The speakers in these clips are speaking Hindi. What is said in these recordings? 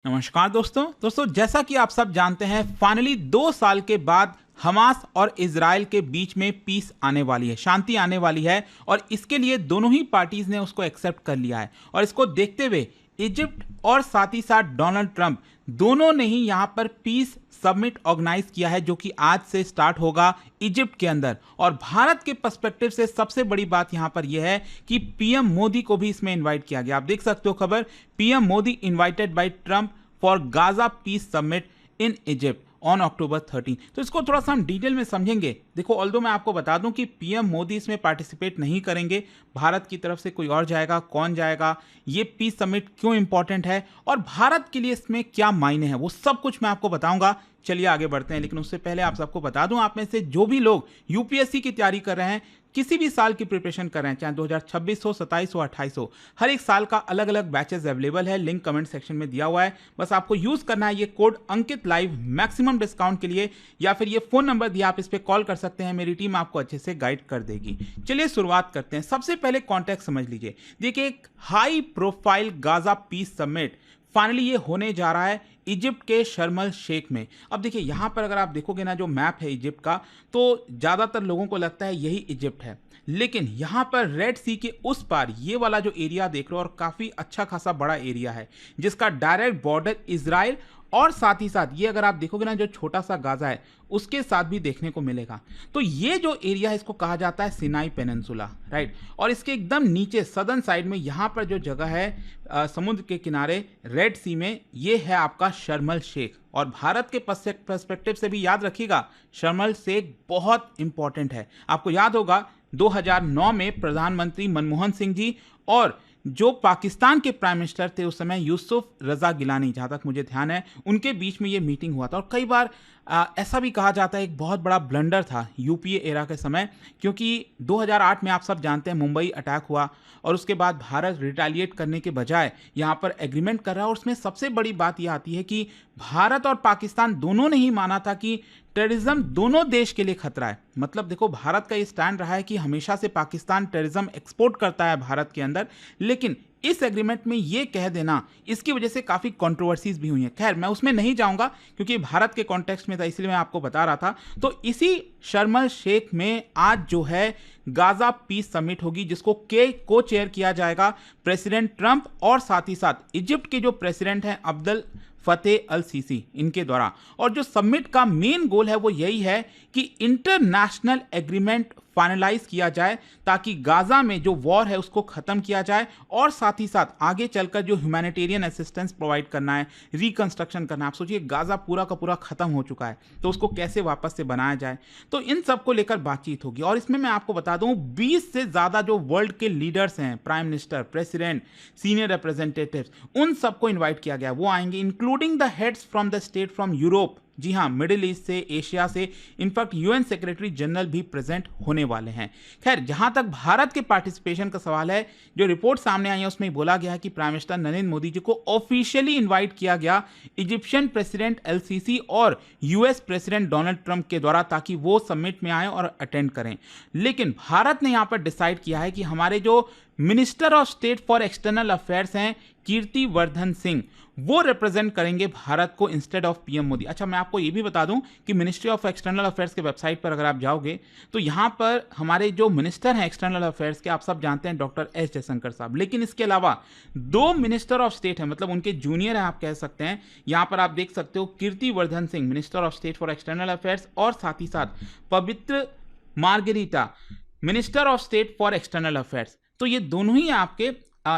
नमस्कार दोस्तों जैसा कि आप सब जानते हैं फाइनली 2 साल के बाद हमास और इजराइल के बीच में पीस आने वाली है, शांति आने वाली है और इसके लिए दोनों ही पार्टीज ने उसको एक्सेप्ट कर लिया है। और इसको देखते हुए इजिप्ट और साथ ही साथ डोनाल्ड ट्रंप दोनों ने ही यहां पर पीस समिट ऑर्गेनाइज किया है, जो कि आज से स्टार्ट होगा इजिप्ट के अंदर। और भारत के पर्सपेक्टिव से सबसे बड़ी बात यहां पर यह है कि पीएम मोदी को भी इसमें इनवाइट किया गया। आप देख सकते हो खबर, PM Modi invited by Trump for Gaza peace summit in Egypt on October 13। तो इसको थोड़ा सा हम डिटेल में समझेंगे। देखो, ऑल्दो मैं आपको बता दूं कि पीएम मोदी इसमें पार्टिसिपेट नहीं करेंगे, भारत की तरफ से कोई और जाएगा, कौन जाएगा, ये पीस समिट क्यों इंपॉर्टेंट है और भारत के लिए इसमें क्या मायने हैं, वो सब कुछ मैं आपको बताऊंगा। चलिए आगे बढ़ते हैं, लेकिन उससे पहले आप सबको बता दूं, आप में से जो भी लोग यूपीएससी की तैयारी कर रहे हैं, किसी भी साल की प्रिपरेशन कर रहे हैं, चाहे 2026 हो, 27 हो, 28 हो, हर एक साल का अलग अलग बैचेस अवेलेबल है। लिंक कमेंट सेक्शन में दिया हुआ है, बस आपको यूज करना है ये कोड अंकित लाइव मैक्सिमम डिस्काउंट के लिए, या फिर ये फोन नंबर दिया, आप इस पर कॉल कर सकते हैं, मेरी टीम आपको अच्छे से गाइड कर देगी। चलिए शुरुआत करते हैं। सबसे पहले कॉन्टेक्स्ट समझ लीजिए। देखिए, एक high profile Gaza peace summit finally ये होने जा रहा है इजिप्ट के शर्म अल शेख में। अब देखिए, यहां पर अगर आप देखोगे ना, जो मैप है इजिप्ट का, तो ज्यादातर लोगों को लगता है यही इजिप्ट है, लेकिन यहां पर रेड सी के उस पार ये वाला जो एरिया देख रहे हो, और काफी अच्छा खासा बड़ा एरिया है, जिसका डायरेक्ट बॉर्डर इजराइल और साथ ही साथ ये अगर आप देखोगे ना, जो छोटा सा गाजा है उसके साथ भी देखने को मिलेगा। तो ये जो एरिया है इसको कहा जाता है सिनाई पेनिनसुला, राइट। और इसके एकदम नीचे सदर्न साइड में यहां पर जो जगह है समुद्र के किनारे रेड सी में, ये है आपका शर्म अल शेख। और भारत के पर्सपेक्टिव से भी याद रखिएगा, शर्म अल शेख बहुत इंपॉर्टेंट है। आपको याद होगा 2009 में प्रधानमंत्री मनमोहन सिंह जी और जो पाकिस्तान के प्राइम मिनिस्टर थे उस समय, यूसुफ रजा गिलानी, जहां तक मुझे ध्यान है, उनके बीच में ये मीटिंग हुआ था। और कई बार ऐसा भी कहा जाता है एक बहुत बड़ा ब्लंडर था यूपीए एरा के समय, क्योंकि 2008 में आप सब जानते हैं मुंबई अटैक हुआ और उसके बाद भारत रिटेलिएट करने के बजाय यहां पर एग्रीमेंट कर रहा है। और उसमें सबसे बड़ी बात यह आती है कि भारत और पाकिस्तान दोनों ने ही माना था कि टेररिज्म दोनों देश के लिए खतरा है। मतलब देखो, भारत का ये स्टैंड रहा है कि हमेशा से पाकिस्तान टेररिज्म एक्सपोर्ट करता है भारत के अंदर, लेकिन इस एग्रीमेंट में ये कह देना, इसकी वजह से काफी कंट्रोवर्सीज भी हुई हैं। खैर, मैं उसमें नहीं जाऊंगा क्योंकि भारत के कॉन्टेक्स्ट में था, इसलिए मैं आपको बता रहा था। तो इसी शर्म अल शेख में आज जो है गाजा पीस समिट होगी, जिसको को चेयर किया जाएगा प्रेसिडेंट ट्रंप और साथ ही साथ इजिप्ट के जो प्रेसिडेंट हैं अब्दुल फतेह अल सीसी, इनके द्वारा। और जो समिट का मेन गोल है वो यही है कि इंटरनेशनल एग्रीमेंट फाइनलाइज किया जाए, ताकि गाजा में जो वॉर है उसको खत्म किया जाए और साथ ही साथ आगे चलकर जो ह्यूमैनिटेरियन असिस्टेंस प्रोवाइड करना है, रिकंस्ट्रक्शन करना है। आप सोचिए, गाजा पूरा का पूरा खत्म हो चुका है, तो उसको कैसे वापस से बनाया जाए, तो इन सब को लेकर बातचीत होगी। और इसमें मैं आपको बता दूं, 20 से ज्यादा जो वर्ल्ड के लीडर्स हैं, prime minister, president, senior representatives, उन सबको इन्वाइट किया गया। वो आएंगे, including the heads from the state from Europe, जी हाँ, मिडिल ईस्ट से, एशिया से, इनफैक्ट यूएन सेक्रेटरी जनरल भी प्रेजेंट होने वाले हैं। खैर, जहां तक भारत के पार्टिसिपेशन का सवाल है, जो रिपोर्ट सामने आई है उसमें बोला गया है कि प्राइम मिनिस्टर नरेंद्र मोदी जी को ऑफिशियली इनवाइट किया गया इजिप्शियन प्रेसिडेंट एलसीसी और यूएस प्रेसिडेंट डोनाल्ड ट्रंप के द्वारा, ताकि वो समिट में आए और अटेंड करें। लेकिन भारत ने यहां पर डिसाइड किया है कि हमारे जो minister of state for external affairs हैं कीर्ति वर्धन सिंह, वो रिप्रेजेंट करेंगे भारत को इंस्टेड ऑफ पीएम मोदी। अच्छा, मैं आपको ये भी बता दूं कि मिनिस्ट्री ऑफ एक्सटर्नल अफेयर्स के वेबसाइट पर अगर आप जाओगे तो यहां पर हमारे जो मिनिस्टर हैं एक्सटर्नल अफेयर्स के, आप सब जानते हैं, डॉक्टर एस जयशंकर साहब, लेकिन इसके अलावा 2 मिनिस्टर ऑफ स्टेट हैं, मतलब उनके जूनियर हैं आप कह सकते हैं। यहां पर आप देख सकते हो Kirti Vardhan Singh, minister of state for external affairs, और साथ ही साथ Pabitra Margherita, minister of state for external affairs. तो ये दोनों ही आपके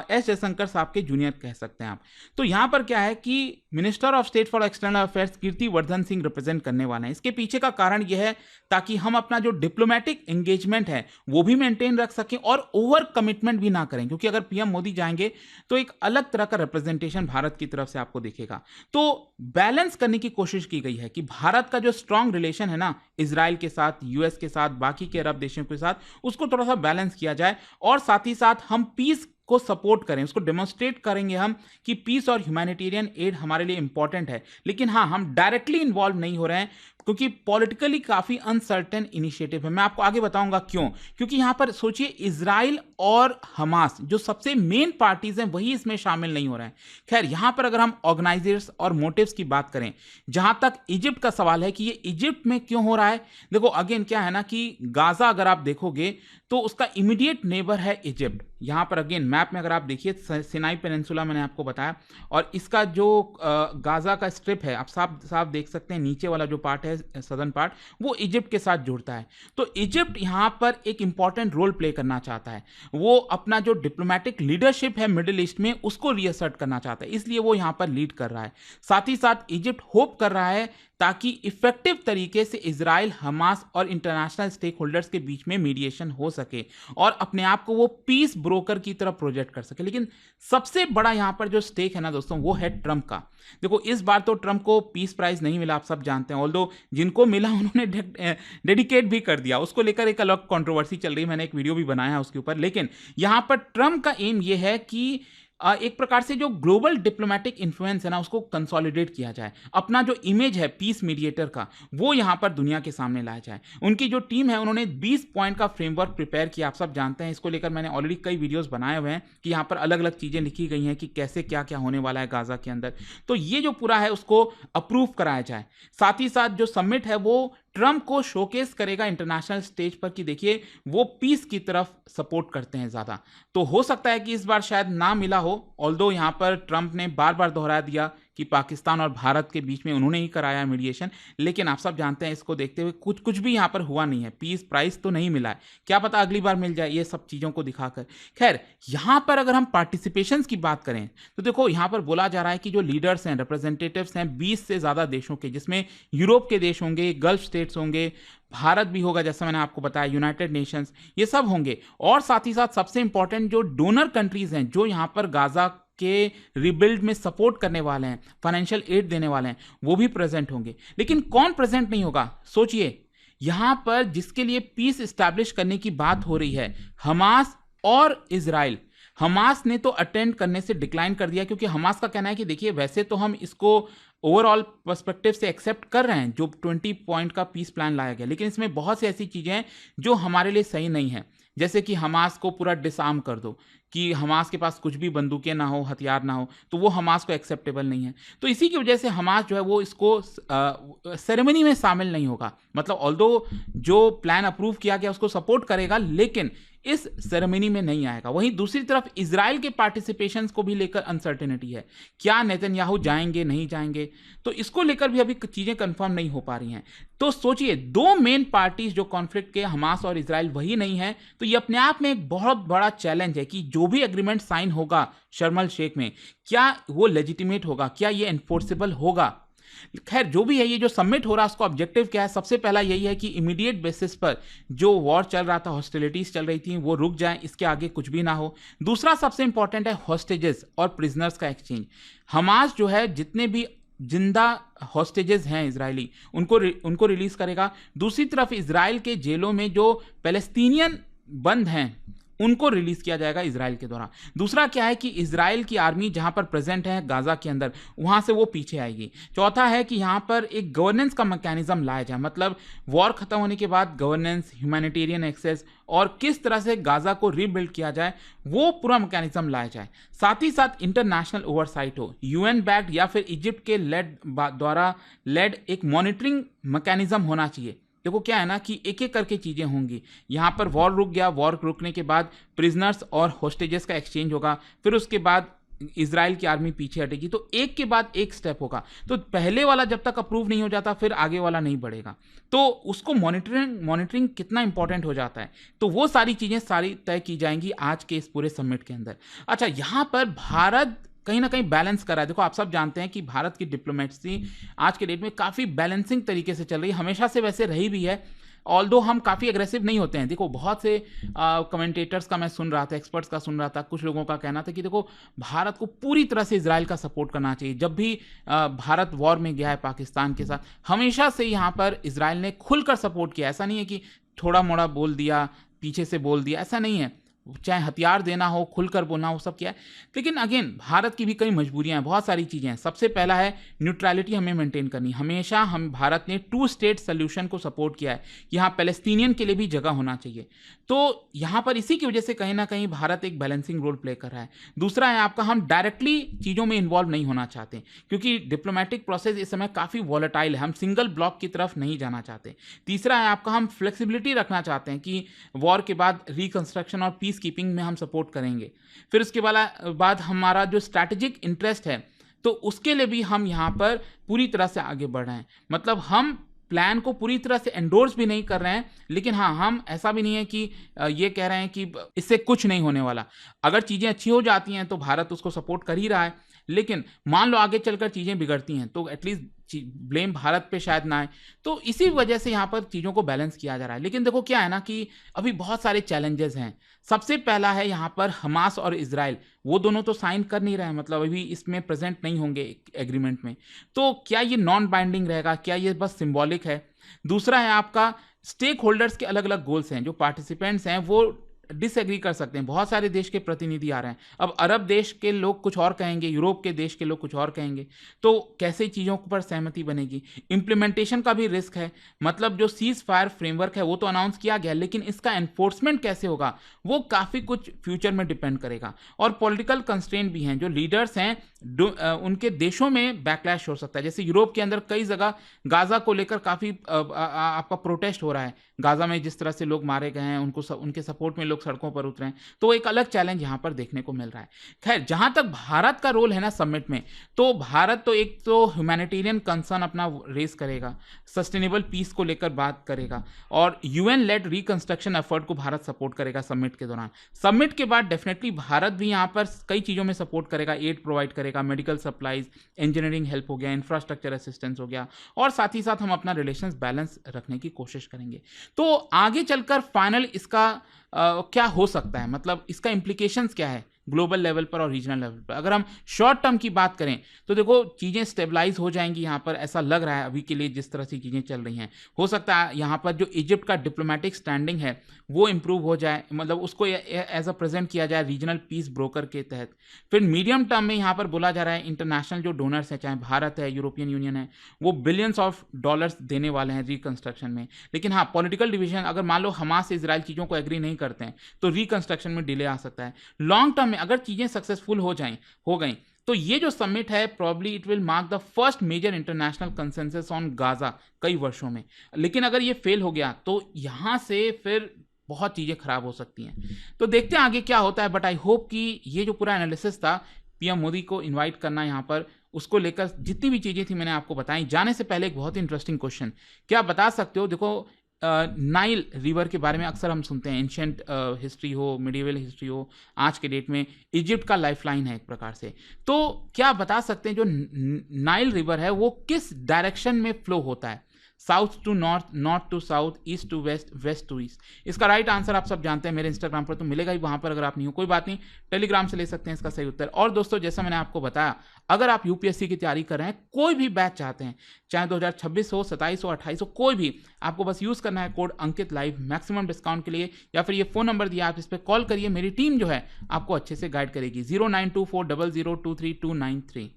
एस जयशंकर साहब के जूनियर कह सकते हैं आप। तो यहां पर क्या है कि minister of state for external affairs Kirti Vardhan Singh represent करने वाले हैं। इसके पीछे का कारण यह है ताकि हम अपना जो डिप्लोमेटिक एंगेजमेंट है वो भी मेंटेन रख सकें और ओवर कमिटमेंट भी ना करें, क्योंकि अगर पीएम मोदी जाएंगे तो एक अलग तरह का रिप्रेजेंटेशन भारत की तरफ से आपको दिखेगा। तो बैलेंस करने की कोशिश की गई है कि भारत का जो स्ट्रांग रिलेशन है ना इजराइल के साथ, यूएस के साथ, बाकी के अरब देशों के साथ, उसको थोड़ा सा बैलेंस किया जाए और साथ ही साथ हम पीस को सपोर्ट करें, उसको डेमोन्स्ट्रेट करेंगे हम कि पीस और ह्यूमैनिटेरियन एड हमारे लिए इंपॉर्टेंट है। लेकिन हाँ, हम डायरेक्टली इन्वॉल्व नहीं हो रहे हैं क्योंकि पॉलिटिकली काफी अनसर्टेन इनिशिएटिव है। मैं आपको आगे बताऊंगा क्यों। क्योंकि यहां पर सोचिए, इजराइल और हमास जो सबसे मेन पार्टीज हैं वही इसमें शामिल नहीं हो रहे हैं। खैर, यहां पर अगर हम ऑर्गेनाइजर्स और मोटिव्स की बात करें, जहां तक इजिप्ट का सवाल है कि ये इजिप्ट में क्यों हो रहा है, देखो अगेन क्या है ना कि गाजा अगर आप देखोगे तो उसका इमीडिएट नेबर है इजिप्ट। यहां पर अगेन मैप में अगर आप देखिए, सिनाई पेनिनसुला मैंने आपको बताया, और इसका जो गाजा का स्ट्रिप है आप साफ साफ देख सकते हैं, नीचे वाला जो पार्ट है सदर्न पार्ट, वो इजिप्ट के साथ जुड़ता है। तो इजिप्ट यहां पर एक इंपॉर्टेंट रोल प्ले करना चाहता है। वो अपना जो डिप्लोमेटिक लीडरशिप है मिडिल ईस्ट में उसको रीअसर्ट करना चाहता है, इसलिए वो यहां पर लीड कर रहा है। साथ ही साथ इजिप्ट होप कर रहा है ताकि इफेक्टिव तरीके से इजराइल, हमास और इंटरनेशनल स्टेक होल्डर्स के बीच में मीडिएशन हो सके और अपने आप को वो पीस ब्रोकर की तरफ प्रोजेक्ट कर सके। लेकिन सबसे बड़ा यहां पर जो स्टेक है ना दोस्तों, वो है ट्रंप का। देखो इस बार तो ट्रंप को पीस प्राइज नहीं मिला, आप सब जानते हैं। ऑल्दो जिनको मिला उन्होंने डेडिकेट भी कर दिया, उसको लेकर एक अलग कंट्रोवर्सी चल रही है, मैंने एक वीडियो भी बनाया है उसके ऊपर। लेकिन यहां पर ट्रंप का एम ये है कि एक प्रकार से जो ग्लोबल डिप्लोमेटिक इन्फ्लुएंस है ना उसको कंसोलिडेट किया जाए, अपना जो इमेज है पीस मीडिएटर का वो यहां पर दुनिया के सामने लाया जाए। उनकी जो टीम है उन्होंने 20 पॉइंट का फ्रेमवर्क प्रिपेयर किया, आप सब जानते हैं। इसको लेकर मैंने ऑलरेडी कई वीडियोस बनाए हुए हैं कि यहां पर अलग अलग चीजें लिखी गई हैं कि कैसे क्या क्या होने वाला है गाजा के अंदर। तो ये जो पूरा है उसको अप्रूव कराया जाए। साथ ही साथ जो समिट है वो ट्रंप को शोकेस करेगा इंटरनेशनल स्टेज पर कि देखिए वो पीस की तरफ सपोर्ट करते हैं ज्यादा। तो हो सकता है कि इस बार शायद ना मिला हो, ऑल्दो यहां पर ट्रंप ने बार बार दोहरा दिया कि पाकिस्तान और भारत के बीच में उन्होंने ही कराया मीडिएशन। लेकिन आप सब जानते हैं इसको देखते हुए कुछ भी यहां पर हुआ नहीं है, पीस प्राइज तो नहीं मिला है। क्या पता अगली बार मिल जाए ये सब चीजों को दिखाकर। खैर, यहां पर अगर हम पार्टिसिपेशन की बात करें तो देखो यहां पर बोला जा रहा है कि जो लीडर्स हैं, रिप्रेजेंटेटिव्स हैं 20 से ज्यादा देशों के, जिसमें यूरोप के देश होंगे, गल्फ स्टेट्स होंगे, भारत भी होगा जैसा मैंने आपको बताया, यूनाइटेड नेशंस, ये सब होंगे। और साथ ही साथ सबसे इंपॉर्टेंट जो डोनर कंट्रीज हैं जो यहां पर गाजा के रिबिल्ड में सपोर्ट करने वाले हैं, फाइनेंशियल एड देने वाले हैं, वो भी प्रेजेंट होंगे। लेकिन कौन प्रेजेंट नहीं होगा? सोचिए, यहां पर जिसके लिए पीस एस्टैब्लिश करने की बात हो रही है, हमास और इजराइल। हमास ने तो अटेंड करने से डिक्लाइन कर दिया क्योंकि हमास का कहना है कि देखिए वैसे तो हम इसको ओवरऑल पर्सपेक्टिव से एक्सेप्ट कर रहे हैं जो 20 पॉइंट का पीस प्लान लाया गया, लेकिन इसमें बहुत सी ऐसी चीजें हैं जो हमारे लिए सही नहीं है। जैसे कि हमास को पूरा डिसआर्म कर दो, कि हमास के पास कुछ भी बंदूकें ना हो, हथियार ना हो, तो वो हमास को एक्सेप्टेबल नहीं है। तो इसी की वजह से हमास जो है वो इसको सेरेमनी में शामिल नहीं होगा। मतलब ऑल्दो जो प्लान अप्रूव किया गया उसको सपोर्ट करेगा लेकिन इस सेरेमनी में नहीं आएगा। वहीं दूसरी तरफ इजराइल के पार्टिसिपेशन को भी लेकर अनसर्टेनिटी है, क्या नेतन्याहू जाएंगे नहीं जाएंगे, तो इसको लेकर भी अभी चीजें कंफर्म नहीं हो पा रही हैं। तो सोचिए, दो मेन पार्टीज जो कॉन्फ्लिक्ट के, हमास और इजराइल, वही नहीं है। तो ये अपने आप में एक बहुत बड़ा चैलेंज है कि जो भी एग्रीमेंट साइन होगा शर्म एल शेख में, क्या वो लेजिटिमेट होगा, क्या ये एनफोर्सेबल होगा। खैर जो भी है, ये जो सबमिट हो रहा है उसका ऑब्जेक्टिव क्या है? सबसे पहला यही है कि इमीडिएट बेसिस पर जो वॉर चल रहा था, हॉस्टिलिटीज चल रही थी, वो रुक जाए, इसके आगे कुछ भी ना हो। दूसरा सबसे इंपॉर्टेंट है हॉस्टेजेस और प्रिजनर्स का एक्सचेंज। हमास जो है जितने भी जिंदा हॉस्टेजेस हैं इजरायली, उनको रिलीज करेगा। दूसरी तरफ इजराइल के जेलों में जो पैलेस्टीनियन बंद हैं उनको रिलीज किया जाएगा इजराइल के द्वारा। दूसरा क्या है कि इजराइल की आर्मी जहां पर प्रेजेंट है गाजा के अंदर, वहां से वो पीछे आएगी। चौथा है कि यहां पर एक गवर्नेंस का मैकेनिज्म लाया जाए, मतलब वॉर खत्म होने के बाद गवर्नेंस, ह्यूमैनिटेरियन एक्सेस और किस तरह से गाजा को रीबिल्ड किया जाए, वो पूरा मैकेनिज्म लाया जाए। साथ ही साथ इंटरनेशनल ओवरसाइट हो, यूएन बैक्ड या फिर इजिप्ट के द्वारा लेड एक मॉनिटरिंग मैकेनिज्म होना चाहिए। देखो क्या है ना कि एक एक करके चीजें होंगी। यहां पर वॉर रुक गया, वॉर रुकने के बाद प्रिजनर्स और होस्टेजेस का एक्सचेंज होगा, फिर उसके बाद इजराइल की आर्मी पीछे हटेगी। तो एक के बाद एक स्टेप होगा। तो पहले वाला जब तक अप्रूव नहीं हो जाता फिर आगे वाला नहीं बढ़ेगा। तो उसको मॉनिटरिंग कितना इंपॉर्टेंट हो जाता है, तो वो सारी चीजें सारी तय की जाएंगी आज के इस पूरे समिट के अंदर। अच्छा, यहां पर भारत कहीं ना कहीं बैलेंस कर रहा है। देखो आप सब जानते हैं कि भारत की डिप्लोमेसी आज के डेट में काफ़ी बैलेंसिंग तरीके से चल रही है, हमेशा से वैसे रही भी है। ऑल्दो हम काफ़ी एग्रेसिव नहीं होते हैं। देखो बहुत से कमेंटेटर्स का मैं सुन रहा था, एक्सपर्ट्स का सुन रहा था, कुछ लोगों का कहना था कि देखो भारत को पूरी तरह से इजराइल का सपोर्ट करना चाहिए। जब भी भारत वॉर में गया है पाकिस्तान के साथ, हमेशा से यहाँ पर इजराइल ने खुलकर सपोर्ट किया। ऐसा नहीं है कि थोड़ा मोड़ा बोल दिया, पीछे से बोल दिया, ऐसा नहीं है। चाहे हथियार देना हो, खुलकर बोलना हो, सब किया है। लेकिन अगेन भारत की भी कई मजबूरियां हैं, बहुत सारी चीज़ें हैं। सबसे पहला है न्यूट्रलिटी हमें मेंटेन करनी। हमेशा भारत ने 2 स्टेट सोल्यूशन को सपोर्ट किया है कि यहाँ पैलेस्टीनियन के लिए भी जगह होना चाहिए। तो यहाँ पर इसी की वजह से कहीं ना कहीं भारत एक बैलेंसिंग रोल प्ले कर रहा है। दूसरा है आपका, हम डायरेक्टली चीज़ों में इन्वॉल्व नहीं होना चाहते, क्योंकि डिप्लोमेटिक प्रोसेस इस समय काफ़ी वॉलेटाइल है, हम सिंगल ब्लॉक की तरफ नहीं जाना चाहते। तीसरा है आपका, हम फ्लेक्सिबिलिटी रखना चाहते हैं कि वॉर के बाद रिकंस्ट्रक्शन और पीस कीपिंग में हम सपोर्ट करेंगे। फिर उसके बाद हमारा जो स्ट्रैटेजिक इंटरेस्ट है, तो उसके लिए भी हम यहाँ पर पूरी तरह से आगे बढ़ रहे हैं। मतलब हम प्लान को पूरी तरह से एंडोर्स भी नहीं कर रहे हैं, लेकिन हाँ, हम ऐसा भी नहीं है कि ये कह रहे हैं कि इससे कुछ नहीं होने वाला। अगर चीज़ें अच्छी हो जाती हैं तो भारत उसको सपोर्ट कर ही रहा है, लेकिन मान लो आगे चलकर चीज़ें बिगड़ती हैं तो एटलीस्ट ब्लेम भारत पे शायद ना आए। तो इसी वजह से यहाँ पर चीज़ों को बैलेंस किया जा रहा है। लेकिन देखो क्या है ना कि अभी बहुत सारे चैलेंजेस हैं। सबसे पहला है यहाँ पर हमास और इजराइल, वो दोनों तो साइन कर नहीं रहे हैं, मतलब अभी इसमें प्रेजेंट नहीं होंगे एग्रीमेंट में। तो क्या ये नॉन बाइंडिंग रहेगा, क्या ये बस सिंबॉलिक है? दूसरा है आपका, स्टेक होल्डर्स के अलग अलग गोल्स हैं, जो पार्टिसिपेंट्स हैं वो डिसएग्री कर सकते हैं। बहुत सारे देश के प्रतिनिधि आ रहे हैं, अब अरब देश के लोग कुछ और कहेंगे, यूरोप के देश के लोग कुछ और कहेंगे, तो कैसे चीज़ों पर सहमति बनेगी? इम्प्लीमेंटेशन का भी रिस्क है, मतलब जो सीज फायर फ्रेमवर्क है वो तो अनाउंस किया गया, लेकिन इसका एनफोर्समेंट कैसे होगा वो काफ़ी कुछ फ्यूचर में डिपेंड करेगा। और पॉलिटिकल कंस्ट्रेंट भी हैं, जो लीडर्स हैं उनके देशों में बैकलैश हो सकता है। जैसे यूरोप के अंदर कई जगह गाजा को लेकर काफ़ी आपका प्रोटेस्ट हो रहा है, गाजा में जिस तरह से लोग मारे गए हैं उनके सपोर्ट में लोग सड़कों पर उतरे हैं, तो एक अलग चैलेंज यहाँ पर देखने को मिल रहा है। खैर, जहाँ तक भारत का रोल है ना समिट में, तो भारत तो एक तो ह्यूमैनिटेरियन कंसर्न अपना रेस करेगा, सस्टेनेबल पीस को लेकर बात करेगा, और यूएन लेड रिकंस्ट्रक्शन एफर्ट को भारत सपोर्ट करेगा समिट के दौरान। समिट के बाद डेफिनेटली भारत भी यहाँ पर कई चीज़ों में सपोर्ट करेगा, एड प्रोवाइड करेगा, मेडिकल सप्लाईज, इंजीनियरिंग हेल्प हो गया, इंफ्रास्ट्रक्चर असिस्टेंस हो गया, और साथ ही साथ हम अपना रिलेशंस बैलेंस रखने की कोशिश करेंगे। तो आगे चलकर फाइनल इसका क्या हो सकता है, मतलब इसका इम्प्लीकेशंस क्या है ग्लोबल लेवल पर और रीजनल लेवल पर? अगर हम शॉर्ट टर्म की बात करें तो देखो चीज़ें स्टेबलाइज हो जाएंगी, यहाँ पर ऐसा लग रहा है अभी के लिए जिस तरह से चीज़ें चल रही हैं। हो सकता है यहाँ पर जो इजिप्ट का डिप्लोमेटिक स्टैंडिंग है वो इम्प्रूव हो जाए, मतलब उसको एज अ प्रेजेंट किया जाए रीजनल पीस ब्रोकर के तहत। फिर मीडियम टर्म में यहाँ पर बोला जा रहा है इंटरनेशनल जो डोनर्स हैं, चाहे भारत है, यूरोपियन यूनियन है, वो बिलियंस ऑफ डॉलर्स देने वाले हैं रिकंस्ट्रक्शन में। लेकिन हाँ, पॉलिटिकल डिवीजन, अगर मान लो हमास से इजराइल चीज़ों को एग्री नहीं करते हैं तो रिकंस्ट्रक्शन में डिले आ सकता है। लॉन्ग टर्म में अगर चीज़ें सक्सेसफुल हो गई तो ये जो समिट है probably it will mark the first major international consensus on Gaza कई वर्षों में। लेकिन अगर ये फेल हो गया तो यहाँ से फिर बहुत चीज़ें खराब हो सकती हैं। तो देखते हैं आगे क्या होता है, बट आई होप कि ये जो पूरा एनालिसिस था, पीएम मोदी को इनवाइट करना यहाँ पर, उसको लेकर जितनी भी चीज़ें थी मैंने आपको बताई। जाने से पहले एक बहुत ही इंटरेस्टिंग क्वेश्चन, क्या आप बता सकते हो, देखो नाइल रिवर के बारे में अक्सर हम सुनते हैं, एंशिएंट हिस्ट्री हो, मिडिवल हिस्ट्री हो, आज के डेट में इजिप्ट का लाइफलाइन है एक प्रकार से। तो क्या आप बता सकते हैं जो नाइल रिवर है वो किस डायरेक्शन में फ्लो होता है? South to north, north to south, east to west, west to east? इसका राइट आंसर आप सब जानते हैं, मेरे इंस्टाग्राम पर तो मिलेगा ही, वहाँ पर अगर आप नहीं हो कोई बात नहीं, टेलीग्राम से ले सकते हैं इसका सही उत्तर। और दोस्तों, जैसा मैंने आपको बताया, अगर आप यूपीएससी की तैयारी कर रहे हैं, कोई भी बैच चाहते हैं, चाहे 2026 हो, 27 हो, 28 हो, कोई भी, आपको बस यूज़ करना है कोड अंकित लाइव मैक्सिमम डिस्काउंट के लिए, या फिर ये फ़ोन नंबर दिया, आप इस पर कॉल करिए, मेरी टीम जो है आपको अच्छे से गाइड करेगी। 092400232393।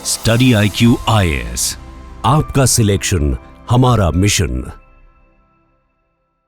स्टडी IQ IAS, आपका सिलेक्शन हमारा मिशन।